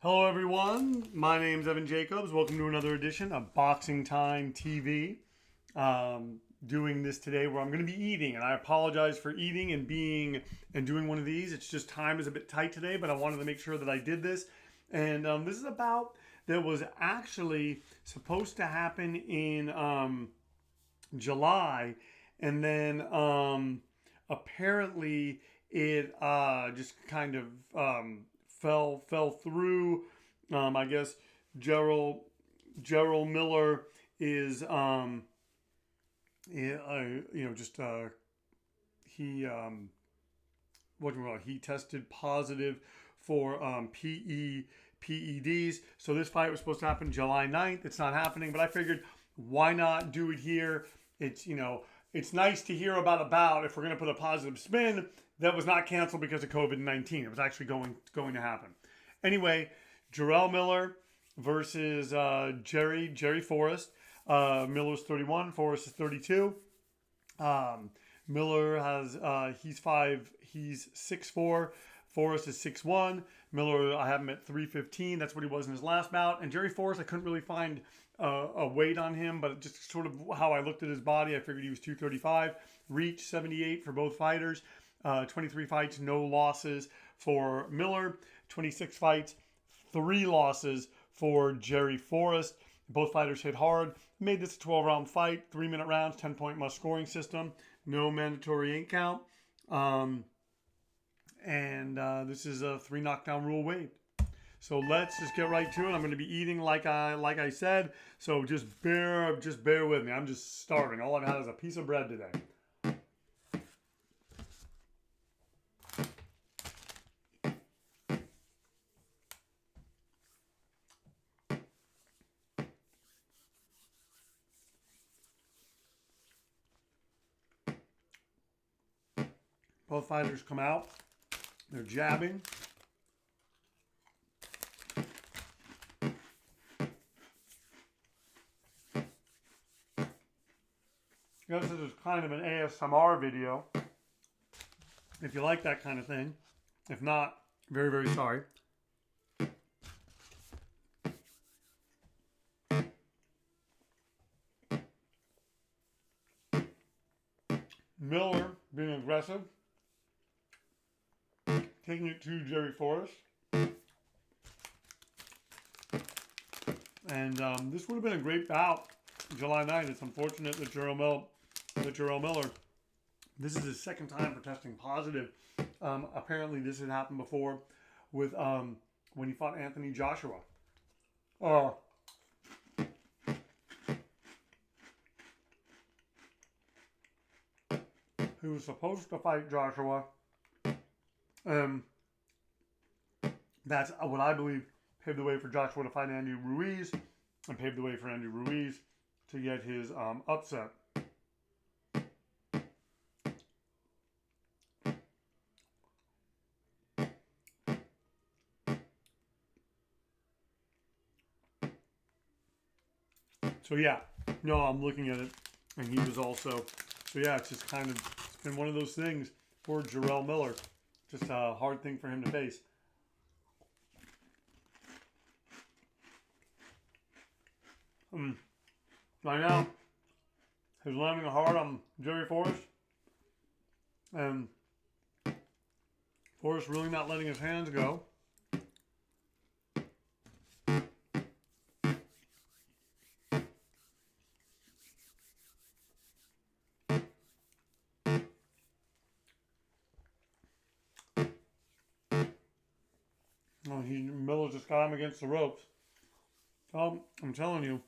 Hello everyone, my name's Evan Jacobs. Welcome to another edition of BoxingTime TV. Doing this today where I'm going to be eating, and I apologize for eating and doing one of these. It's just time is a bit tight today, but I wanted to make sure that I did this. And this is about that was actually supposed to happen in July, and then apparently it just kind of fell through. I guess Jarrell Miller is he tested positive for PEDs. So this fight was supposed to happen July 9th. It's not happening, but I figured why not do it here? It's nice to hear about a bout if we're going to put a positive spin that was not canceled because of COVID-19. It was actually going to happen. Anyway, Jarrell Miller versus Jerry Forrest. Miller's 31, Forrest is 32. Miller has he's 6'4", Forrest is 6'1". Miller, I have him at 315. That's what he was in his last bout. And Jerry Forrest, I couldn't really find a weight on him, but just sort of how I looked at his body, I figured he was 235. Reach 78 for both fighters. 23 fights, no losses for Miller. 26 fights, 3 losses for Jerry Forrest. Both fighters hit hard. Made this a 12-round fight, 3-minute rounds, 10-point must scoring system. No mandatory 8 count. This is a 3 knockdown rule waived. So let's just get right to it. I'm going to be eating like I said. So just bear with me. I'm just starving. All I've had is a piece of bread today. Both fighters come out. They're jabbing. I guess this is kind of an ASMR video. If you like that kind of thing. If not, very, very sorry. Miller being aggressive. Taking it to Jerry Forrest. And this would have been a great bout July 9th. It's unfortunate that Jarrell Miller, this is his second time for testing positive. Apparently this had happened before with when he fought Anthony Joshua. He was supposed to fight Joshua. That's what I believe paved the way for Joshua to fight Andy Ruiz, and paved the way for Andy Ruiz to get his upset. So yeah, no, I'm looking at it, and he was also. So yeah, it's just kind of it's been one of those things for Jarrell Miller. Just a hard thing for him to face. Right now, he's landing hard on Jerry Forrest. And Forrest really not letting his hands go. Miller just got him against the ropes. I'm telling you.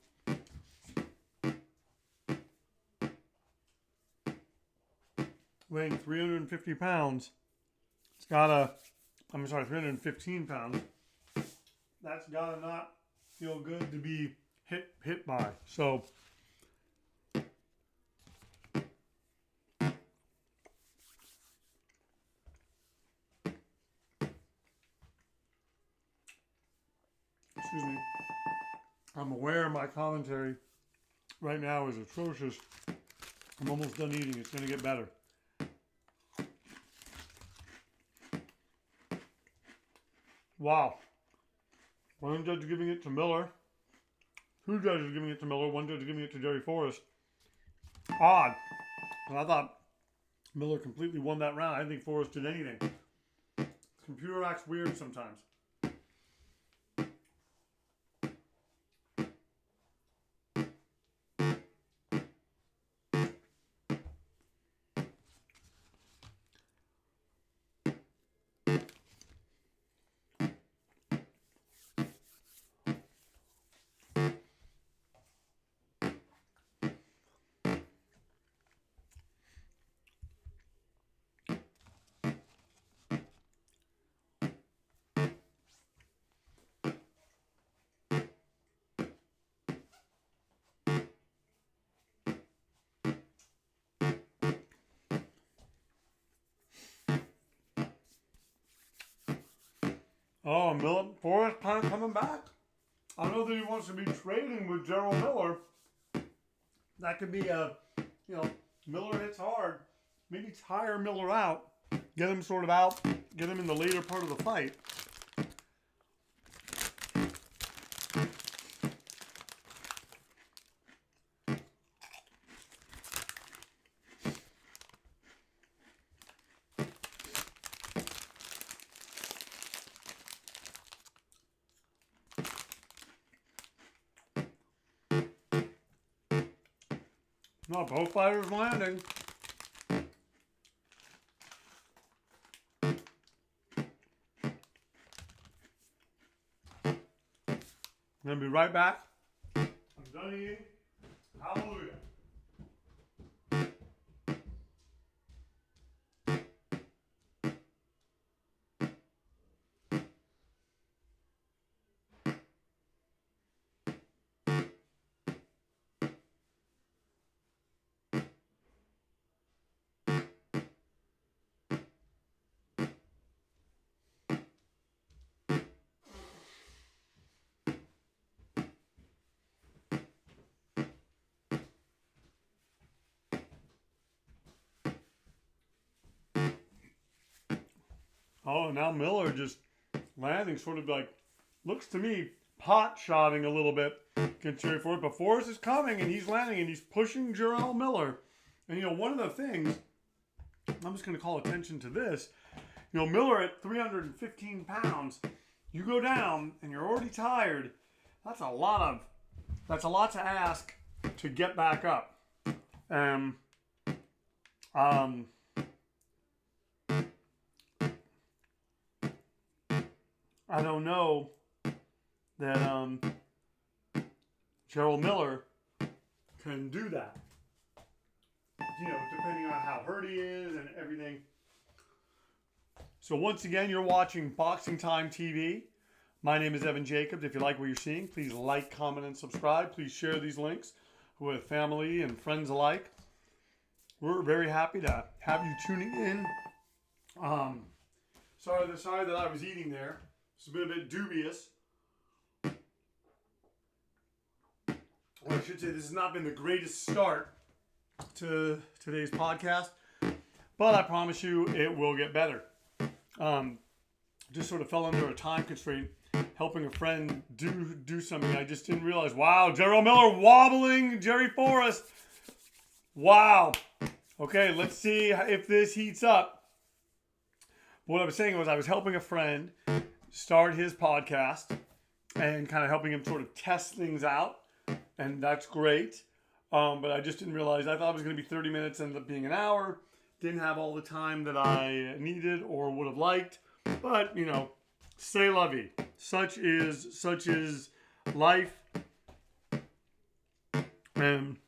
Weighing 350 pounds. It's gotta, 315 pounds. That's gotta not feel good to be hit by. So, excuse me. I'm aware my commentary right now is atrocious. I'm almost done eating. It's going to get better. Wow. One judge is giving it to Miller. Two judges are giving it to Miller. One judge is giving it to Jerry Forrest. Odd. And I thought Miller completely won that round. I didn't think Forrest did anything. Computer acts weird sometimes. Oh, Miller, Forrest kind of coming back. I know that he wants to be trading with Jarrell Miller. That could be Miller hits hard. Maybe tire Miller out. Get him sort of out. Get him in the later part of the fight. No, both fighters landing. I'm going to be right back. I'm done eating. Hallelujah. Oh, now Miller just landing sort of like, looks to me, pot-shotting a little bit against Jerry Forrest. But Forrest is coming, and he's landing, and he's pushing Jarrell Miller. And, one of the things, I'm just going to call attention to this. Miller at 315 pounds, you go down, and you're already tired. That's a lot to ask to get back up. I don't know that Jarrell Miller can do that. Depending on how hurt he is and everything. So once again, you're watching BoxingTime TV. My name is Evan Jacobs. If you like what you're seeing, please like, comment, and subscribe. Please share these links with family and friends alike. We're very happy to have you tuning in. Sorry that I was eating there. It's been a bit dubious. Or I should say, this has not been the greatest start to today's podcast, but I promise you it will get better. Just sort of fell under a time constraint, helping a friend do something. I just didn't realize. Wow, Jarrell Miller wobbling Jerry Forrest. Wow. Okay, let's see if this heats up. What I was saying was I was helping a friend start his podcast and kind of helping him sort of test things out, and that's great. But I just didn't realize. I thought it was going to be 30 minutes, ended up being an hour. Didn't have all the time that I needed or would have liked. But, c'est la vie. Such is life. And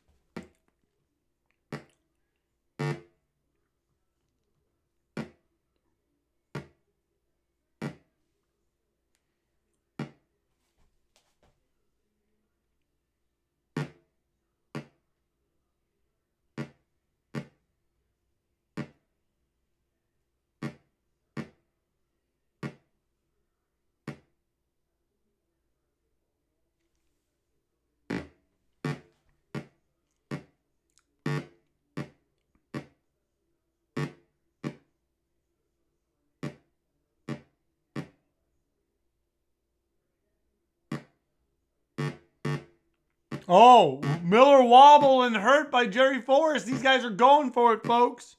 Oh, Miller wobble and hurt by Jerry Forrest. These guys are going for it, folks.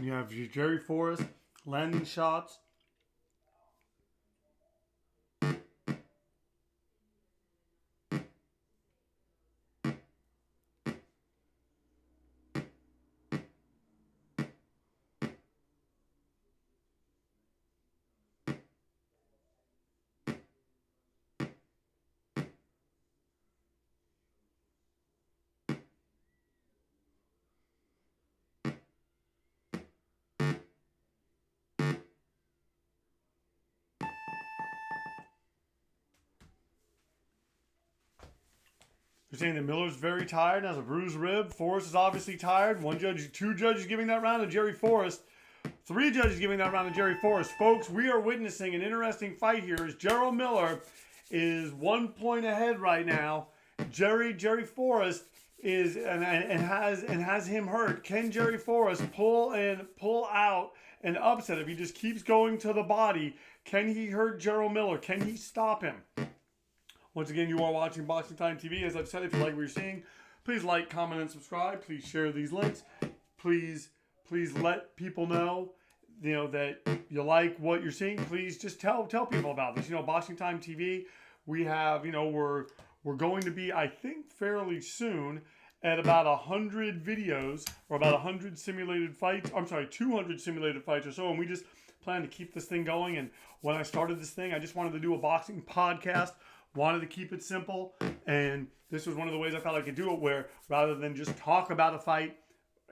You have Jerry Forrest landing shots. You're saying that Miller's very tired and has a bruised rib. Forrest is obviously tired. Two judges giving that round to Jerry Forrest. 3 judges giving that round to Jerry Forrest. Folks, we are witnessing an interesting fight here as Jarrell Miller is 1 point ahead right now. Jerry Forrest is and has him hurt. Can Jerry Forrest pull out an upset if he just keeps going to the body? Can he hurt Jarrell Miller? Can he stop him? Once again, you are watching Boxing Time TV. As I've said, if you like what you're seeing, please like, comment, and subscribe. Please share these links. Please let people know, that you like what you're seeing. Please just tell people about this. Boxing Time TV, we have, we're going to be, I think, fairly soon at about 100 videos or about 100 simulated fights. I'm sorry, 200 simulated fights or so. And we just plan to keep this thing going. And when I started this thing, I just wanted to do a boxing podcast. Wanted to keep it simple, and this was one of the ways I felt I could do it, where rather than just talk about a fight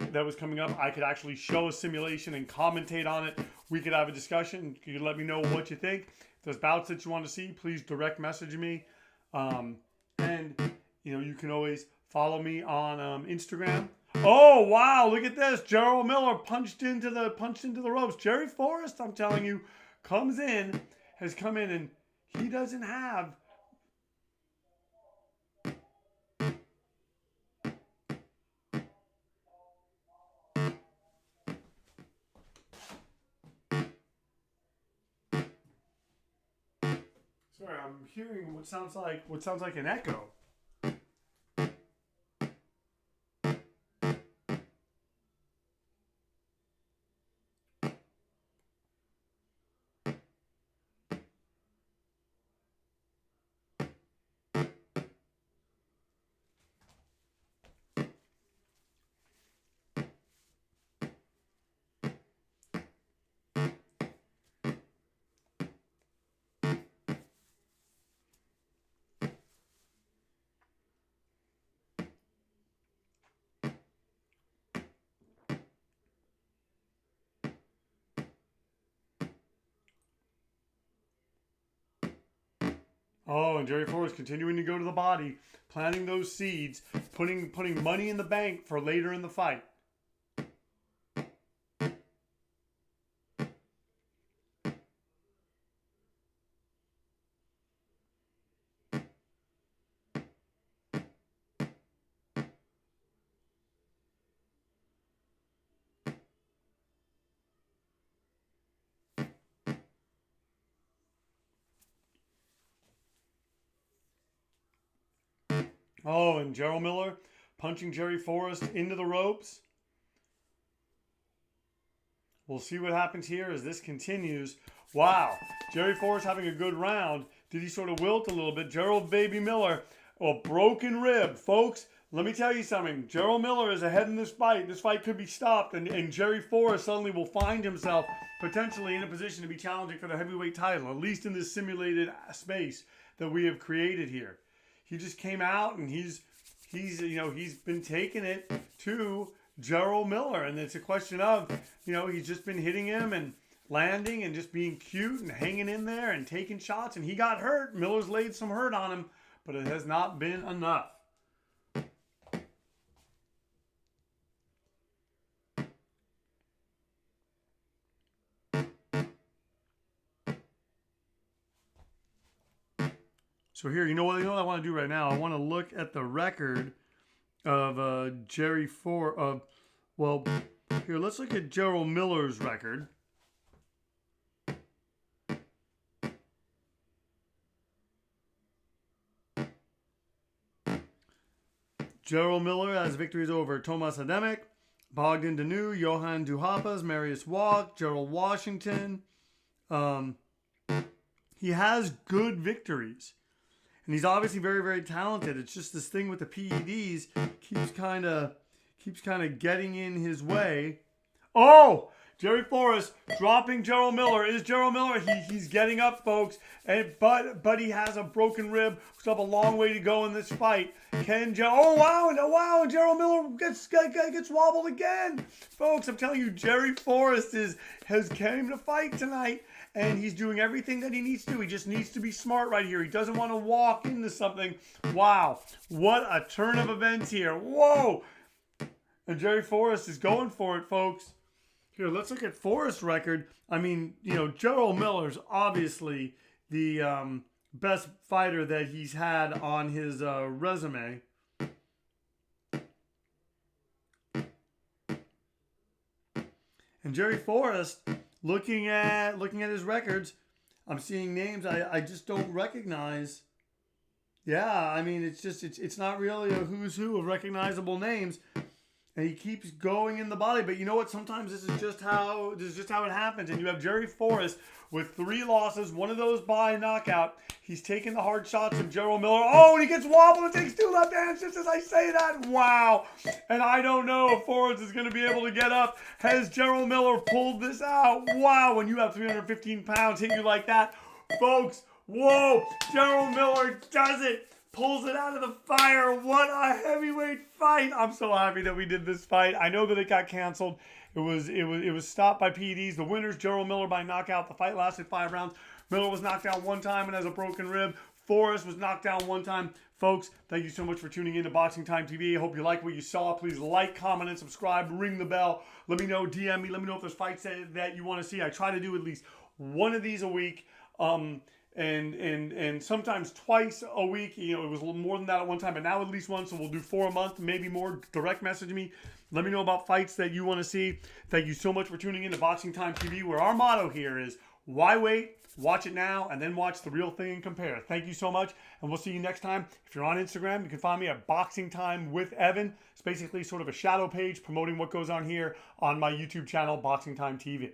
that was coming up, I could actually show a simulation and commentate on it. We could have a discussion. You could let me know what you think. If there's bouts that you want to see, please direct message me. And you can always follow me on Instagram. Oh wow, look at this. Jarrell Miller punched into the ropes. Jerry Forrest, I'm telling you, has come in, and he doesn't have Sorry, I'm hearing what sounds like an echo. Oh, and Jerry Forrest continuing to go to the body, planting those seeds, putting money in the bank for later in the fight. Oh, and Jarrell Miller punching Jerry Forrest into the ropes. We'll see what happens here as this continues. Wow, Jerry Forrest having a good round. Did he sort of wilt a little bit? Jarrell Baby Miller, a broken rib. Folks, let me tell you something. Jarrell Miller is ahead in this fight. This fight could be stopped, and Jerry Forrest suddenly will find himself potentially in a position to be challenging for the heavyweight title, at least in this simulated space that we have created here. He just came out, and he's been taking it to Jarrell Miller. And it's a question of, he's just been hitting him and landing and just being cute and hanging in there and taking shots. And he got hurt. Miller's laid some hurt on him, but it has not been enough. So here, you know what I want to do right now? I want to look at the record of Jerry Forrest. Here, let's look at Jarrell Miller's record. Jarrell Miller has victories over Tomas Ademic, Bogdan Danu, Johan Duhaupas, Marius Walk, Gerald Washington. He has good victories. And he's obviously very, very talented. It's just this thing with the PEDs keeps kind of getting in his way. Oh, Jerry Forrest dropping Jarrell Miller. Is Jarrell Miller? He's getting up, folks. But he has a broken rib. Still have a long way to go in this fight. Oh wow! And Jarrell Miller gets wobbled again, folks. I'm telling you, Jerry Forrest has came to fight tonight. And he's doing everything that he needs to. He just needs to be smart right here. He doesn't want to walk into something. Wow. What a turn of events here. Whoa. And Jerry Forrest is going for it, folks. Here, let's look at Forrest's record. I mean, Jarrell Miller's obviously the best fighter that he's had on his resume. And Jerry Forrest, looking at his records, I'm seeing names I just don't recognize. Yeah, I mean, it's not really a who's who of recognizable names. And he keeps going in the body. But you know what? Sometimes this is just how it happens. And you have Jerry Forrest with 3 losses, one of those by knockout. He's taking the hard shots of Jarrell Miller. Oh, and he gets wobbled and takes 2 left hands just as I say that. Wow. And I don't know if Forrest is going to be able to get up. Has Jarrell Miller pulled this out? Wow, when you have 315 pounds hit you like that. Folks, whoa, Jarrell Miller does it. Pulls it out of the fire. What a heavyweight fight. I'm so happy that we did this fight. I know that it got canceled. It was stopped by PEDs. The winner's Jarrell Miller by knockout. The fight lasted 5 rounds. Miller was knocked down 1 time and has a broken rib. Forrest was knocked down 1 time. Folks, thank you so much for tuning in to Boxing Time TV. I hope you like what you saw. Please like, comment, and subscribe. Ring the bell. Let me know. DM me. Let me know if there's fights that you want to see. I try to do at least 1 of these a week. And sometimes twice a week. It was a little more than that at one time, but now at least 1, so we'll do 4 a month, maybe more. Direct message me. Let me know about fights that you want to see. Thank you so much for tuning in to Boxing Time TV, where our motto here is, why wait? Watch it now, and then watch the real thing and compare. Thank you so much, and we'll see you next time. If you're on Instagram, you can find me at Boxing Time with Evan. It's basically sort of a shadow page promoting what goes on here on my YouTube channel, Boxing Time TV.